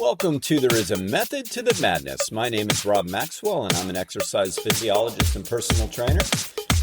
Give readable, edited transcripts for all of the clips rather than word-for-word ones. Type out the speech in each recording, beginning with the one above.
Welcome to There Is a Method to the Madness. My name is Rob Maxwell, and I'm an exercise physiologist and personal trainer.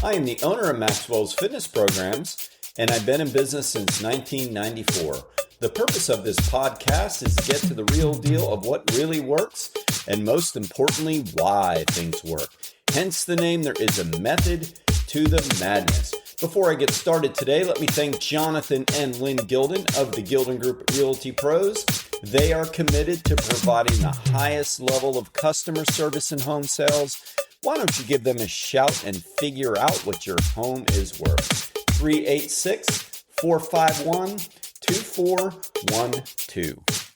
I am the owner of Maxwell's fitness programs, and I've been in business since 1994. The purpose of this podcast is to get to the real deal of what really works, and most importantly, why things work. Hence the name, There Is a Method to the Madness. Before I get started today, let me thank Jonathan and Lynn Gilden of the Gilden Group Realty Pros. They are committed to providing the highest level of customer service in home sales. Why don't you give them a shout and figure out what your home is worth? 386-451-2412.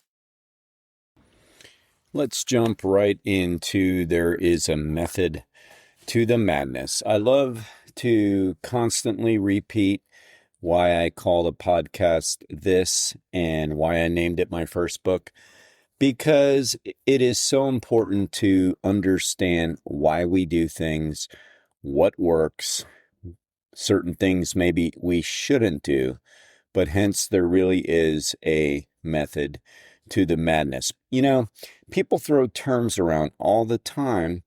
Let's jump right into There Is a Method to the Madness. I love to constantly repeat why I call the podcast this and why I named it my first book, because it is so important to understand why we do things, what works, certain things maybe we shouldn't do, but hence there really is a method to the madness. You know, people throw terms around all the time,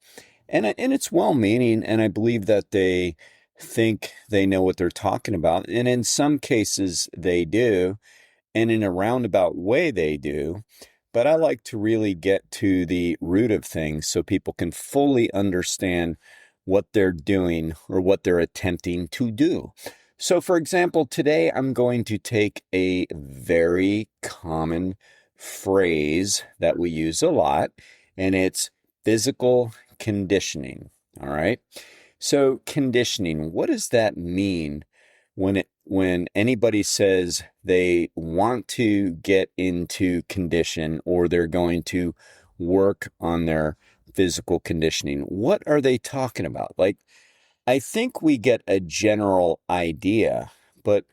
and it's well-meaning, and I believe that they think they know what they're talking about. And in some cases they do, and in a roundabout way they do. But I like to really get to the root of things so people can fully understand what they're doing or what they're attempting to do. So for example, today I'm going to take a very common phrase that we use a lot, and it's physical conditioning. All right. So conditioning, what does that mean when anybody says they want to get into condition or they're going to work on their physical conditioning? What are they talking about? Like, I think we get a general idea, but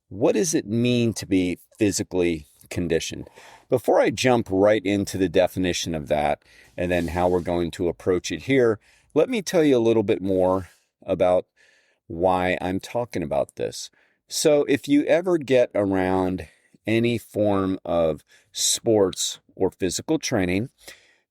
what does it mean to be physically conditioned? Before I jump right into the definition of that and then how we're going to approach it here, let me tell you a little bit more about why I'm talking about this. So if you ever get around any form of sports or physical training,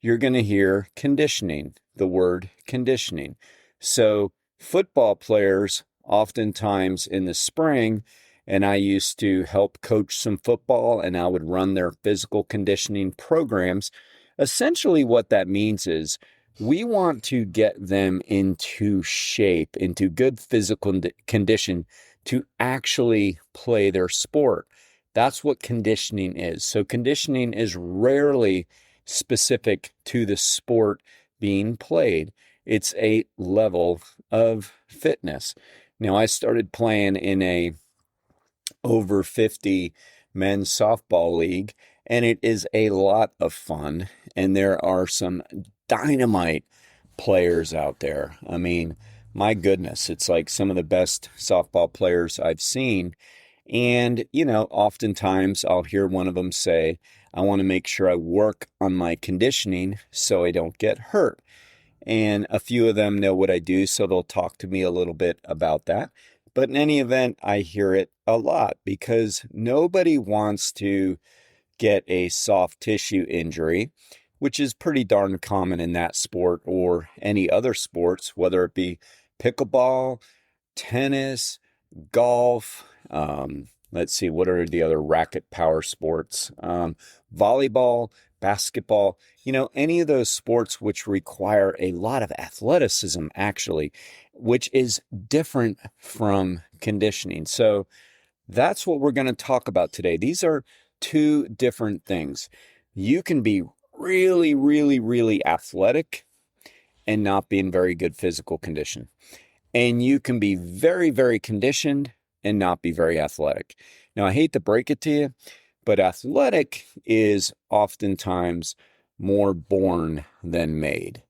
you're going to hear conditioning, the word conditioning. So football players, oftentimes in the spring, and I used to help coach some football, and I would run their physical conditioning programs. Essentially what that means is we want to get them into shape, into good physical condition to actually play their sport. That's what conditioning is. So conditioning is rarely specific to the sport being played. It's a level of fitness. Now, I started playing in a over 50 men's softball league, and it is a lot of fun. And there are some dynamite players out there. I mean, my goodness, it's like some of the best softball players I've seen. And, you know, oftentimes I'll hear one of them say, I want to make sure I work on my conditioning so I don't get hurt. And a few of them know what I do, so they'll talk to me a little bit about that. But in any event, I hear it a lot because nobody wants to get a soft tissue injury, which is pretty darn common in that sport or any other sports, whether it be pickleball, tennis, golf. Let's see, what are the other racket power sports? Volleyball, basketball, you know, any of those sports which require a lot of athleticism, actually, which is different from conditioning. So that's what we're going to talk about today. These are two different things. You can be really, really, really athletic and not be in very good physical condition. And you can be very, very conditioned and not be very athletic. Now, I hate to break it to you, but athletic is oftentimes more born than made.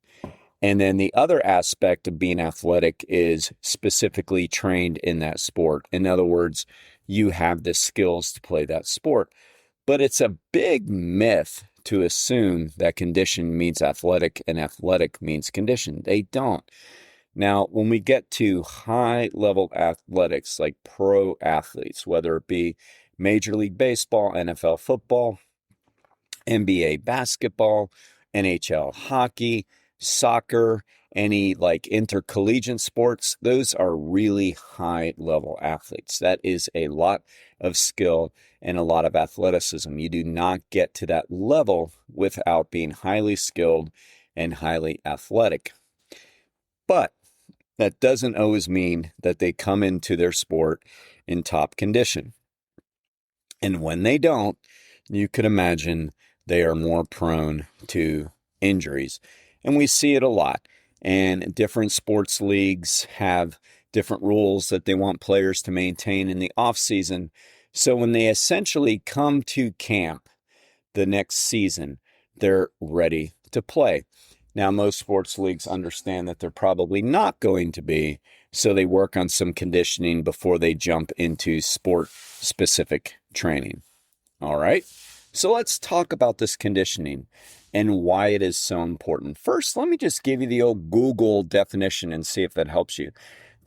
And then the other aspect of being athletic is specifically trained in that sport. In other words, you have the skills to play that sport. But it's a big myth to assume that condition means athletic and athletic means condition. They don't. Now, when we get to high-level athletics like pro athletes, whether it be Major League Baseball, NFL football, NBA basketball, NHL hockey, soccer, any like intercollegiate sports, those are really high level athletes. That is a lot of skill and a lot of athleticism. You do not get to that level without being highly skilled and highly athletic. But that doesn't always mean that they come into their sport in top condition. And when they don't, you could imagine they are more prone to injuries. And we see it a lot. And different sports leagues have different rules that they want players to maintain in the off season. So when they essentially come to camp the next season, they're ready to play. Now, most sports leagues understand that they're probably not going to be, so they work on some conditioning before they jump into sport-specific training. All right, so let's talk about this conditioning and why it is so important. First, let me just give you the old Google definition and see if that helps you.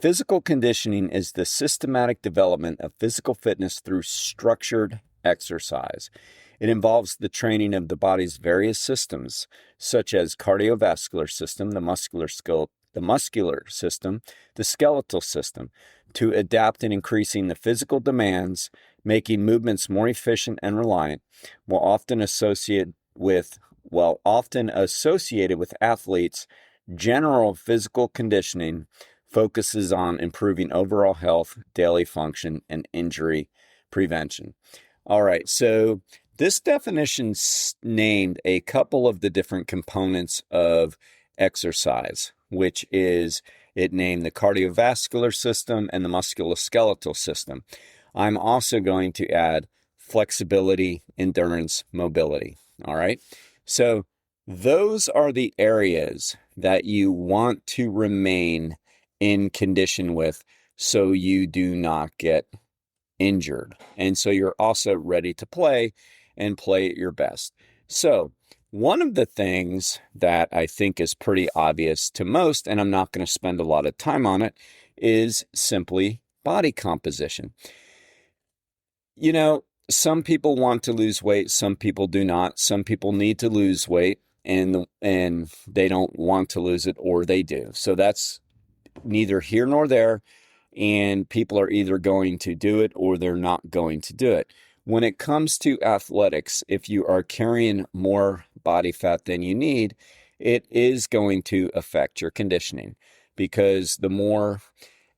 Physical conditioning is the systematic development of physical fitness through structured exercise. It involves the training of the body's various systems, such as cardiovascular system, the muscular system, the skeletal system, to adapt in increasing the physical demands, making movements more efficient and reliant, while often associated with athletes. General physical conditioning focuses on improving overall health, daily function, and injury prevention. All right, so this definition named a couple of the different components of exercise, which is it named the cardiovascular system and the musculoskeletal system. I'm also going to add flexibility, endurance, mobility. All right, so those are the areas that you want to remain in condition with so you do not get injured. And so you're also ready to play and play at your best. So one of the things that I think is pretty obvious to most, and I'm not going to spend a lot of time on it, is simply body composition. You know, some people want to lose weight, some people do not. Some people need to lose weight and they don't want to lose it, or they do. So that's neither here nor there. And people are either going to do it or they're not going to do it. When it comes to athletics, if you are carrying more body fat than you need, it is going to affect your conditioning, because the more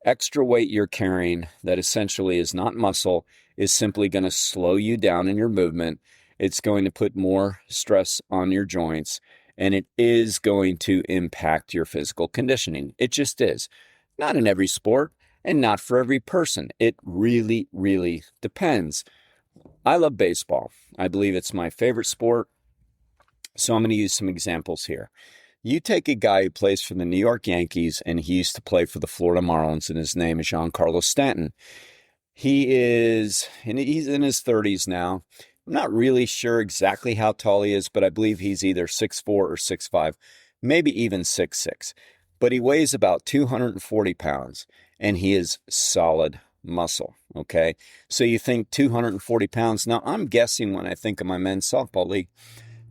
extra weight you're carrying that essentially is not muscle is simply going to slow you down in your movement. It's going to put more stress on your joints, and it is going to impact your physical conditioning. It just is. Not in every sport and not for every person. It really, really depends. I love baseball. I believe it's my favorite sport. So I'm going to use some examples here. You take a guy who plays for the New York Yankees, and he used to play for the Florida Marlins, and his name is Giancarlo Stanton. He's in his 30s now. I'm not really sure exactly how tall he is, but I believe he's either 6'4" or 6'5", maybe even 6'6". But he weighs about 240 pounds, and he is solid muscle, okay? So you think 240 pounds. Now, I'm guessing when I think of my men's softball league,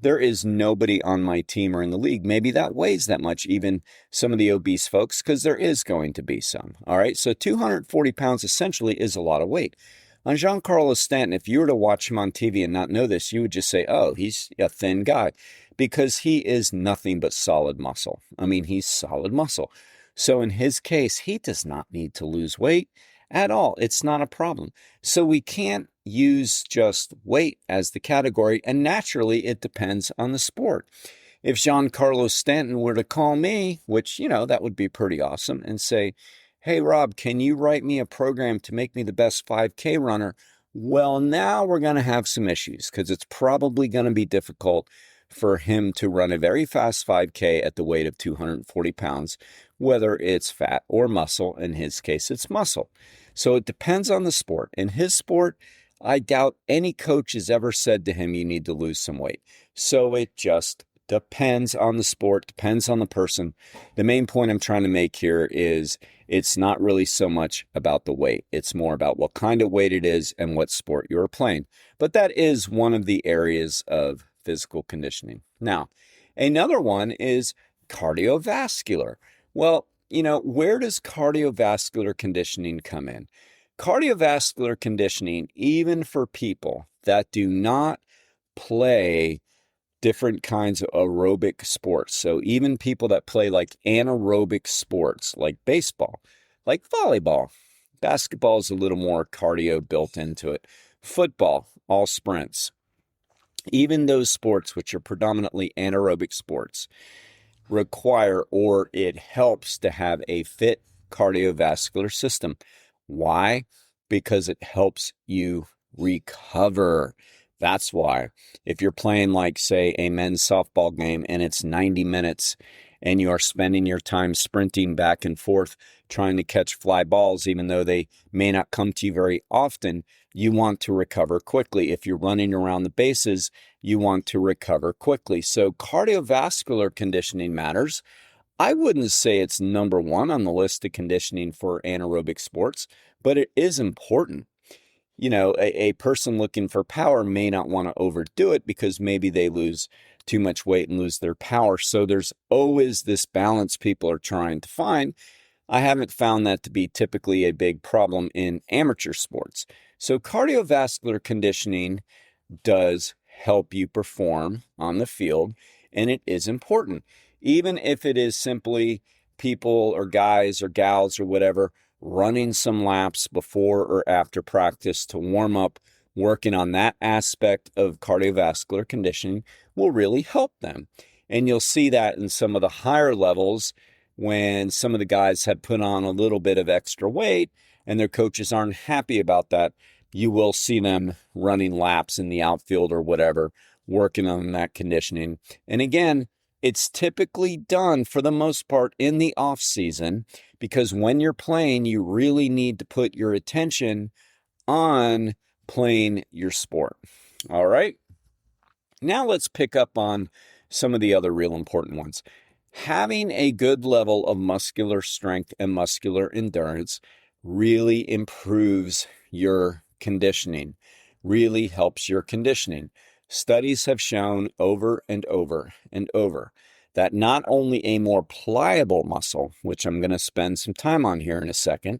there is nobody on my team or in the league maybe that weighs that much, even some of the obese folks, because there is going to be some, all right? So 240 pounds essentially is a lot of weight. On Giancarlo Stanton, if you were to watch him on TV and not know this, you would just say, oh, he's a thin guy, because he is nothing but solid muscle. I mean, he's solid muscle. So in his case, he does not need to lose weight at all. It's not a problem. So we can't use just weight as the category, and naturally it depends on the sport. If Giancarlo Stanton were to call me, which, that would be pretty awesome, and say, hey, Rob, can you write me a program to make me the best 5K runner? Well, now we're going to have some issues, because it's probably going to be difficult for him to run a very fast 5K at the weight of 240 pounds, whether it's fat or muscle. In his case, it's muscle. So it depends on the sport. In his sport, I doubt any coach has ever said to him, you need to lose some weight. So it just depends on the sport, depends on the person. The main point I'm trying to make here is it's not really so much about the weight. It's more about what kind of weight it is and what sport you're playing. But that is one of the areas of physical conditioning. Now, another one is cardiovascular. Well, where does cardiovascular conditioning come in? Cardiovascular conditioning, even for people that do not play different kinds of aerobic sports. So even people that play like anaerobic sports, like baseball, like volleyball, basketball is a little more cardio built into it. Football, all sprints. Even those sports, which are predominantly anaerobic sports, require, or it helps to have a fit cardiovascular system. Why? Because it helps you recover. That's why. If you're playing, like, say, a men's softball game and it's 90 minutes and you are spending your time sprinting back and forth trying to catch fly balls, even though they may not come to you very often, you want to recover quickly. If you're running around the bases, you want to recover quickly. So cardiovascular conditioning matters. I wouldn't say it's number one on the list of conditioning for anaerobic sports, but it is important. A person looking for power may not want to overdo it because maybe they lose too much weight and lose their power. So there's always this balance people are trying to find. I haven't found that to be typically a big problem in amateur sports. So cardiovascular conditioning does help you perform on the field, and it is important. Even if it is simply people or guys or gals or whatever running some laps before or after practice to warm up, working on that aspect of cardiovascular conditioning will really help them. And you'll see that in some of the higher levels when some of the guys have put on a little bit of extra weight and their coaches aren't happy about that. You will see them running laps in the outfield or whatever, working on that conditioning. And again, it's typically done for the most part in the off season, because when you're playing, you really need to put your attention on playing your sport. All right. Now let's pick up on some of the other real important ones. Having a good level of muscular strength and muscular endurance really improves your conditioning, really helps your conditioning. Studies have shown over and over and over that not only a more pliable muscle, which I'm going to spend some time on here in a second,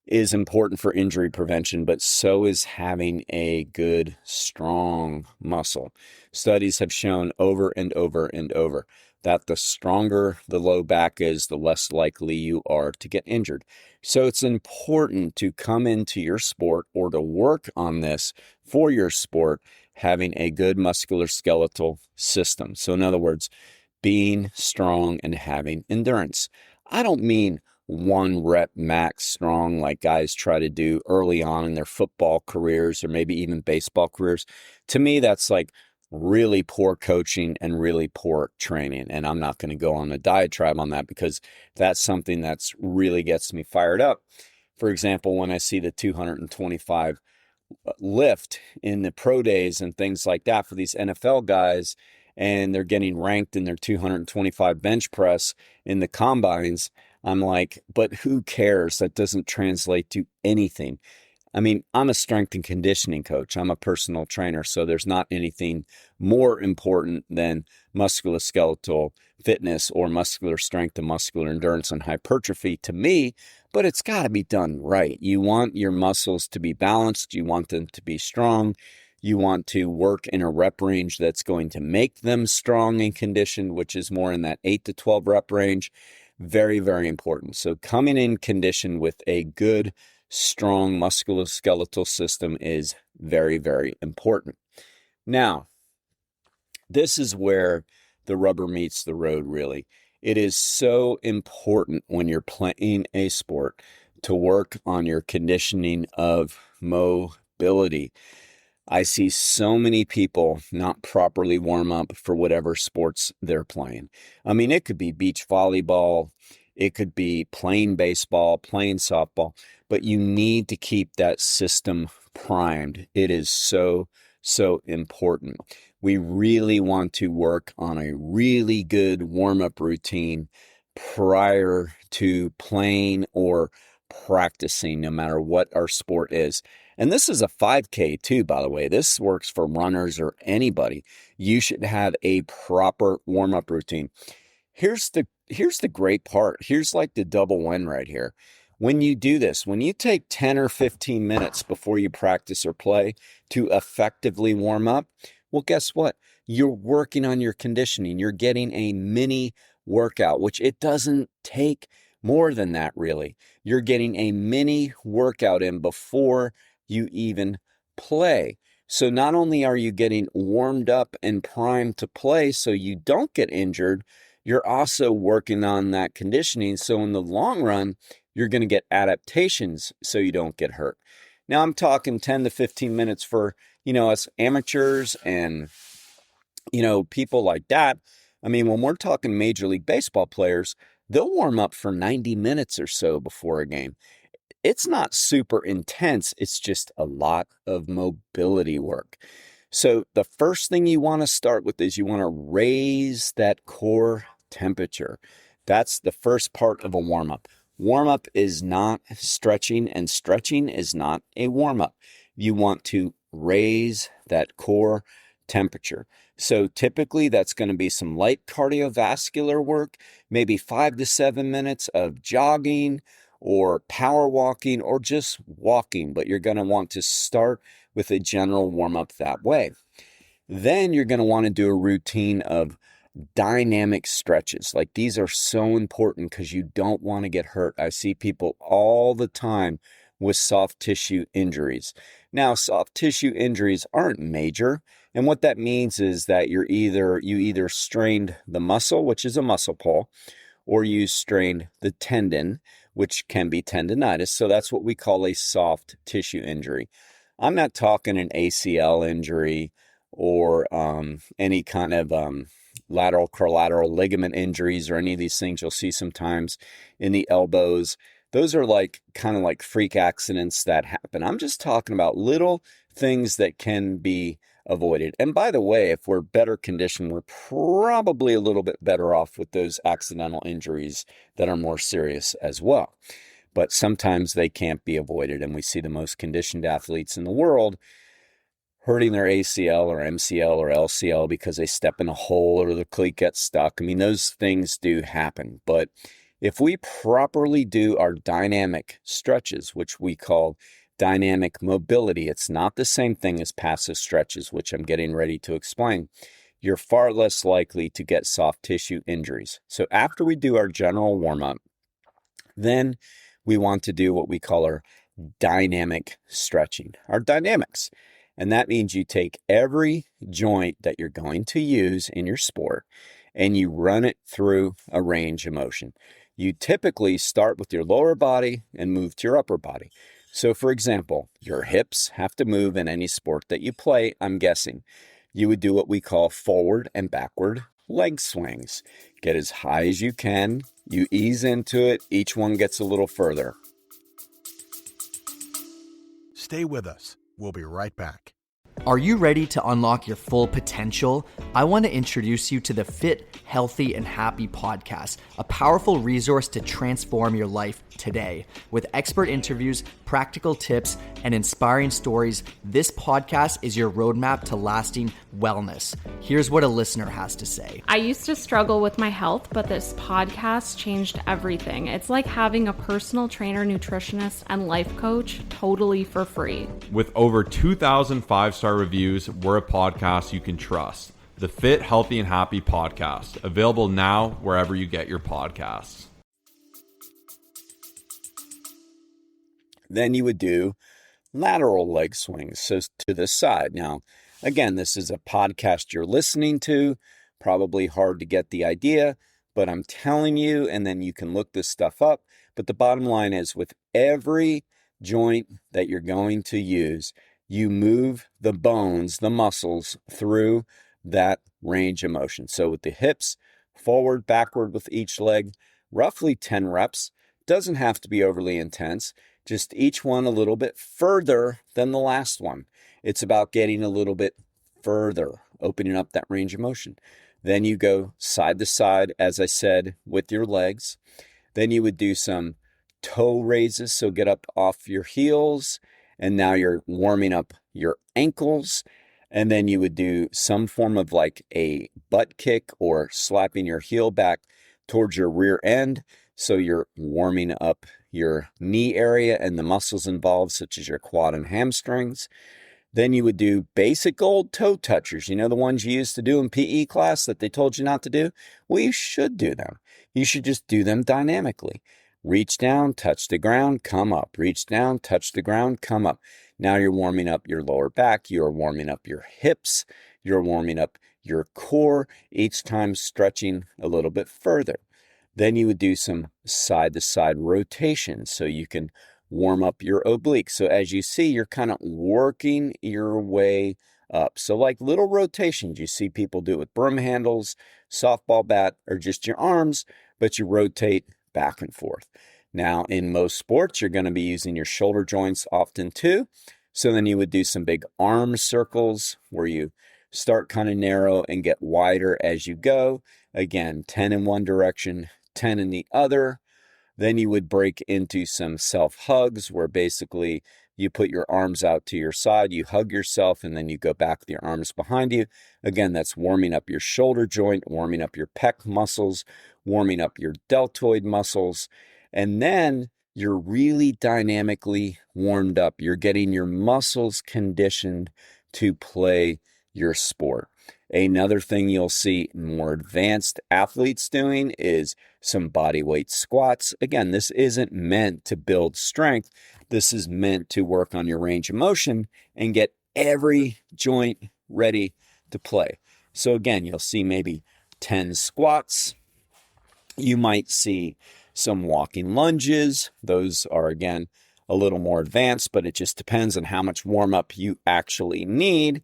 is important for injury prevention, but so is having a good, strong muscle. Studies have shown over and over and over that the stronger the low back is, the less likely you are to get injured. So it's important to come into your sport or to work on this for your sport, having a good musculoskeletal system. So in other words, being strong and having endurance. I don't mean 1 rep max strong like guys try to do early on in their football careers or maybe even baseball careers. To me, that's like really poor coaching and really poor training. And I'm not going to go on a diatribe on that because that's something that's really gets me fired up. For example, when I see the 225 lift in the pro days and things like that for these NFL guys, and they're getting ranked in their 225 bench press in the combines, I'm like, but who cares? That doesn't translate to anything. I mean, I'm a strength and conditioning coach. I'm a personal trainer, so there's not anything more important than musculoskeletal fitness or muscular strength and muscular endurance and hypertrophy to me, but it's got to be done right. You want your muscles to be balanced. You want them to be strong. You want to work in a rep range that's going to make them strong and conditioned, which is more in that 8 to 12 rep range. Very, very important. So coming in conditioned with a good, strong musculoskeletal system is very, very important. Now, this is where the rubber meets the road, really. It is so important when you're playing a sport to work on your conditioning of mobility. I see so many people not properly warm up for whatever sports they're playing. I mean, it could be beach volleyball, it could be playing baseball, playing softball, but you need to keep that system primed. It is so, so important. We really want to work on a really good warm-up routine prior to playing or practicing, no matter what our sport is. And this is a 5K too, by the way. This works for runners or anybody. You should have a proper warm-up routine. Here's the great part. Here's like the double win right here. When you do this, when you take 10 or 15 minutes before you practice or play to effectively warm up, well, guess what? You're working on your conditioning. You're getting a mini workout, which it doesn't take more than that, really. You're getting a mini workout in before you even play. So not only are you getting warmed up and primed to play so you don't get injured, you're also working on that conditioning. So in the long run, you're going to get adaptations so you don't get hurt. Now I'm talking 10 to 15 minutes for, us amateurs and, people like that. I mean, when we're talking Major League Baseball players, they'll warm up for 90 minutes or so before a game. It's not super intense. It's just a lot of mobility work. So the first thing you want to start with is you want to raise that core temperature. That's the first part of a warm-up. Warm-up is not stretching, and stretching is not a warm-up. You want to raise that core temperature. So typically that's going to be some light cardiovascular work, maybe 5 to 7 minutes of jogging or power walking or just walking, but you're going to want to start with a general warm-up that way. Then you're going to want to do a routine of dynamic stretches. Like these are so important because you don't want to get hurt. I see people all the time with soft tissue injuries. Now, soft tissue injuries aren't major. And what that means is that you either strained the muscle, which is a muscle pull, or you strained the tendon, which can be tendonitis. So that's what we call a soft tissue injury. I'm not talking an ACL injury or any kind of lateral collateral ligament injuries or any of these things you'll see sometimes in the elbows. Those are kind of like freak accidents that happen. I'm just talking about little things that can be avoided. And by the way, if we're better conditioned, we're probably a little bit better off with those accidental injuries that are more serious as well. But sometimes they can't be avoided. And we see the most conditioned athletes in the world hurting their ACL or MCL or LCL because they step in a hole or the cleat gets stuck. I mean, those things do happen. But if we properly do our dynamic stretches, which we call dynamic mobility, it's not the same thing as passive stretches, which I'm getting ready to explain. You're far less likely to get soft tissue injuries. So after we do our general warm-up, then we want to do what we call our dynamic stretching, our dynamics. And that means you take every joint that you're going to use in your sport and you run it through a range of motion. You typically start with your lower body and move to your upper body. So for example, your hips have to move in any sport that you play, I'm guessing. You would do what we call forward and backward leg swings. Get as high as you can. You ease into it. Each one gets a little further. Stay with us. We'll be right back. Are you ready to unlock your full potential? I want to introduce you to the Fit, Healthy, and Happy podcast, a powerful resource to transform your life today. With expert interviews, practical tips, and inspiring stories, this podcast is your roadmap to lasting wellness. Here's what a listener has to say. I used to struggle with my health, but this podcast changed everything. It's like having a personal trainer, nutritionist, and life coach totally for free. With over 2,000 five-star reviews, we're a podcast you can trust. The Fit, Healthy, and Happy podcast, available now wherever you get your podcasts. Then you would do lateral leg swings, so to the side. Now, again, this is a podcast you're listening to, probably hard to get the idea, but I'm telling you, and then you can look this stuff up. But the bottom line is with every joint that you're going to use, you move the bones, the muscles through that range of motion. So with the hips, forward, backward with each leg, roughly 10 reps. Doesn't have to be overly intense. Just each one a little bit further than the last one. It's about getting a little bit further, opening up that range of motion. Then you go side to side, as I said, with your legs. Then you would do some toe raises, so get up off your heels and now you're warming up your ankles. And then you would do some form of like a butt kick or slapping your heel back towards your rear end. So you're warming up your knee area and the muscles involved, such as your quad and hamstrings. Then you would do basic old toe touchers. You know, the ones you used to do in PE class that they told you not to do? Well, you should do them. You should just do them dynamically. Reach down, touch the ground, come up. Reach down, touch the ground, come up. Now you're warming up your lower back. You're warming up your hips. You're warming up your core, each time stretching a little bit further. Then you would do some side-to-side rotations so you can warm up your obliques. So as you see, you're kind of working your way up. So like little rotations, you see people do it with broom handles, softball bat, or just your arms, but you rotate back and forth. Now, in most sports, you're going to be using your shoulder joints often too. So then you would do some big arm circles where you start kind of narrow and get wider as you go. Again, 10 in one direction, 10 in the other. Then you would break into some self hugs where basically you put your arms out to your side, you hug yourself, and then you go back with your arms behind you. Again, that's warming up your shoulder joint, warming up your pec muscles, warming up your deltoid muscles. And then you're really dynamically warmed up. You're getting your muscles conditioned to play your sport. Another thing you'll see more advanced athletes doing is some body weight squats. Again, this isn't meant to build strength. This is meant to work on your range of motion and get every joint ready to play. So again, you'll see maybe 10 squats. You might see some walking lunges. Those are, again, a little more advanced, but it just depends on how much warm up you actually need.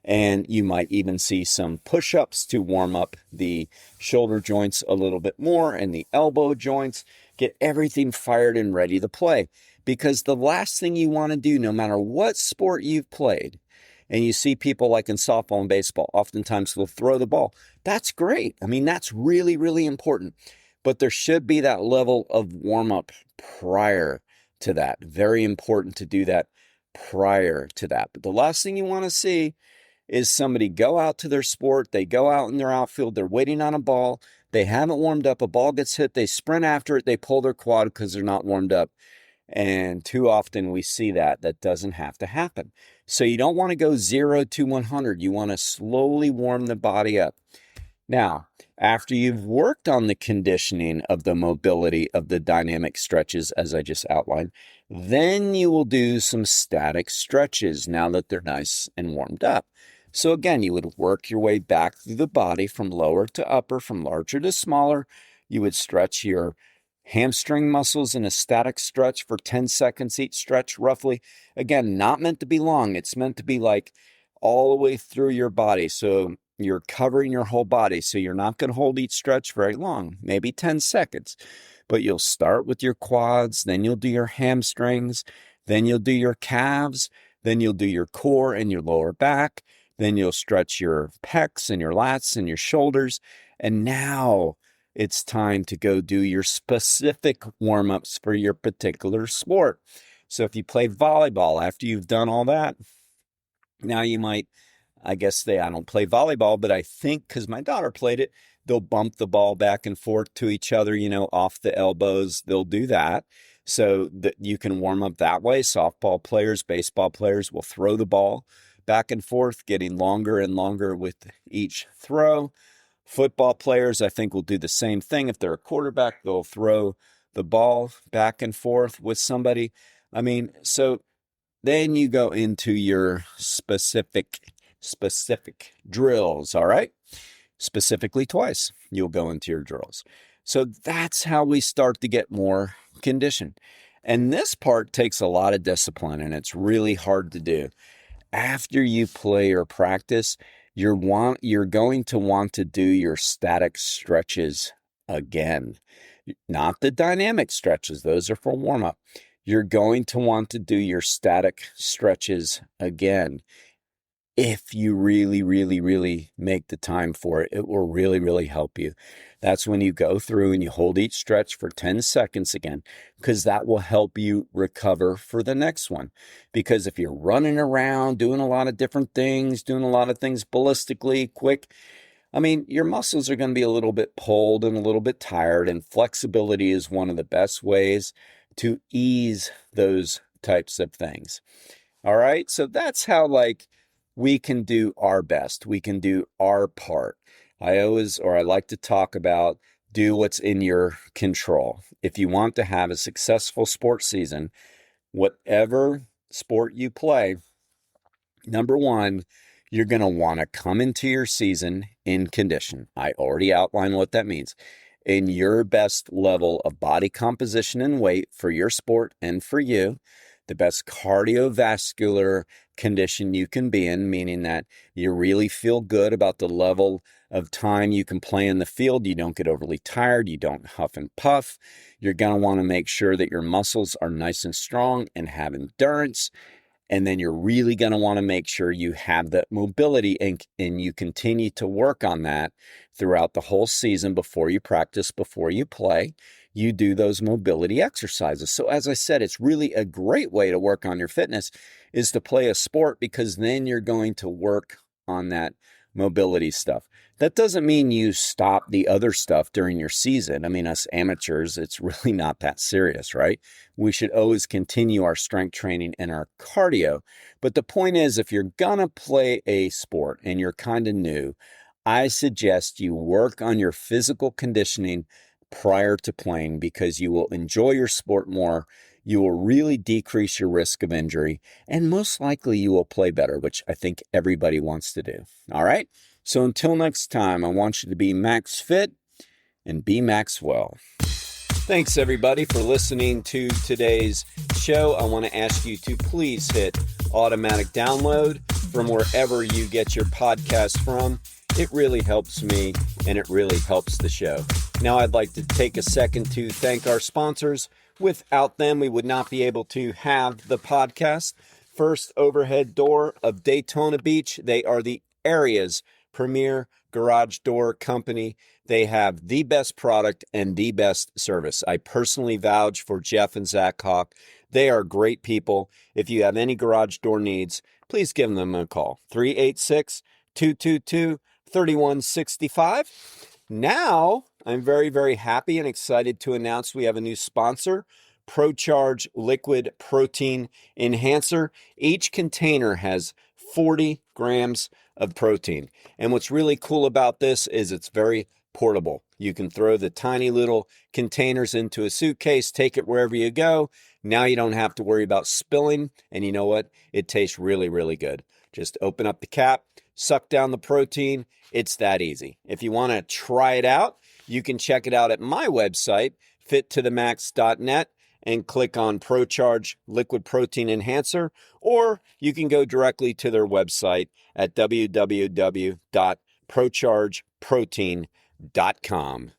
And you might even see some push-ups to warm up the shoulder joints a little bit more and the elbow joints. Get everything fired and ready to play. Because the last thing you want to do, no matter what sport you've played, and you see people like in softball and baseball, oftentimes they'll throw the ball. That's great. I mean, that's really, really important. But there should be that level of warm-up prior to that. Very important to do that prior to that. But the last thing you want to see is somebody go out to their sport, they go out in their outfield, they're waiting on a ball, they haven't warmed up, a ball gets hit, they sprint after it, they pull their quad because they're not warmed up. And too often we see that. That doesn't have to happen. So you don't want to go 0 to 100. You want to slowly warm the body up. Now, after you've worked on the conditioning of the mobility of the dynamic stretches, as I just outlined, then you will do some static stretches now that they're nice and warmed up. So again, you would work your way back through the body from lower to upper, from larger to smaller. You would stretch your hamstring muscles in a static stretch for 10 seconds each stretch, roughly. Again, not meant to be long. It's meant to be like all the way through your body. So you're covering your whole body. So you're not going to hold each stretch very long, maybe 10 seconds. But you'll start with your quads, then you'll do your hamstrings, then you'll do your calves, then you'll do your core and your lower back. Then you'll stretch your pecs and your lats and your shoulders. And now it's time to go do your specific warm-ups for your particular sport. So if you play volleyball, after you've done all that, now you might, I don't play volleyball, but I think because my daughter played it, they'll bump the ball back and forth to each other, off the elbows. They'll do that so that you can warm up that way. Softball players, baseball players will throw the ball back and forth, getting longer and longer with each throw. Football players, I think, will do the same thing. If they're a quarterback, they'll throw the ball back and forth with somebody. So then you go into your specific drills, all right? Specifically twice, you'll go into your drills. So that's how we start to get more conditioned. And this part takes a lot of discipline, and it's really hard to do. After you play or practice, you're going to want to do your static stretches again. Not the dynamic stretches. Those are for warm-up. You're going to want to do your static stretches again. if you really, really, really make the time for it. It will really, really help you. That's when you go through and you hold each stretch for 10 seconds again, because that will help you recover for the next one. Because if you're running around, doing a lot of different things, doing a lot of things ballistically quick, I mean, your muscles are going to be a little bit pulled and a little bit tired, and flexibility is one of the best ways to ease those types of things. All right. So that's how we can do our best. We can do our part. I like to talk about do what's in your control. If you want to have a successful sports season, whatever sport you play, number one, you're going to want to come into your season in condition. I already outlined what that means. In your best level of body composition and weight for your sport and for you, the best cardiovascular condition you can be in, meaning that you really feel good about the level of time you can play in the field. You don't get overly tired. You don't huff and puff. You're going to want to make sure that your muscles are nice and strong and have endurance. And then you're really going to want to make sure you have that mobility and you continue to work on that throughout the whole season before you practice, before you play. You do those mobility exercises. So as I said, it's really a great way to work on your fitness is to play a sport, because then you're going to work on that mobility stuff. That doesn't mean you stop the other stuff during your season. I mean, us amateurs, it's really not that serious, right? We should always continue our strength training and our cardio. But the point is, if you're going to play a sport and you're kind of new, I suggest you work on your physical conditioning prior to playing, because you will enjoy your sport more. You will really decrease your risk of injury, and most likely you will play better, which I think everybody wants to do. All right. So until next time, I want you to be max fit and be Maxwell. Thanks everybody for listening to today's show. I want to ask you to please hit automatic download from wherever you get your podcast from. It really helps me and it really helps the show. Now I'd like to take a second to thank our sponsors. Without them, we would not be able to have the podcast. First Overhead Door of Daytona Beach. They are the area's premier garage door company. They have the best product and the best service. I personally vouch for Jeff and Zach Hawk. They are great people. If you have any garage door needs, please give them a call. 386-222-3165. Now, I'm very, very happy and excited to announce we have a new sponsor, ProCharge Liquid Protein Enhancer. Each container has 40 grams of protein. And what's really cool about this is it's very portable. You can throw the tiny little containers into a suitcase, take it wherever you go. Now you don't have to worry about spilling. And you know what? It tastes really, really good. Just open up the cap, suck down the protein. It's that easy. If you want to try it out, you can check it out at my website, fittothemax.net, and click on ProCharge Liquid Protein Enhancer, or you can go directly to their website at www.prochargeprotein.com.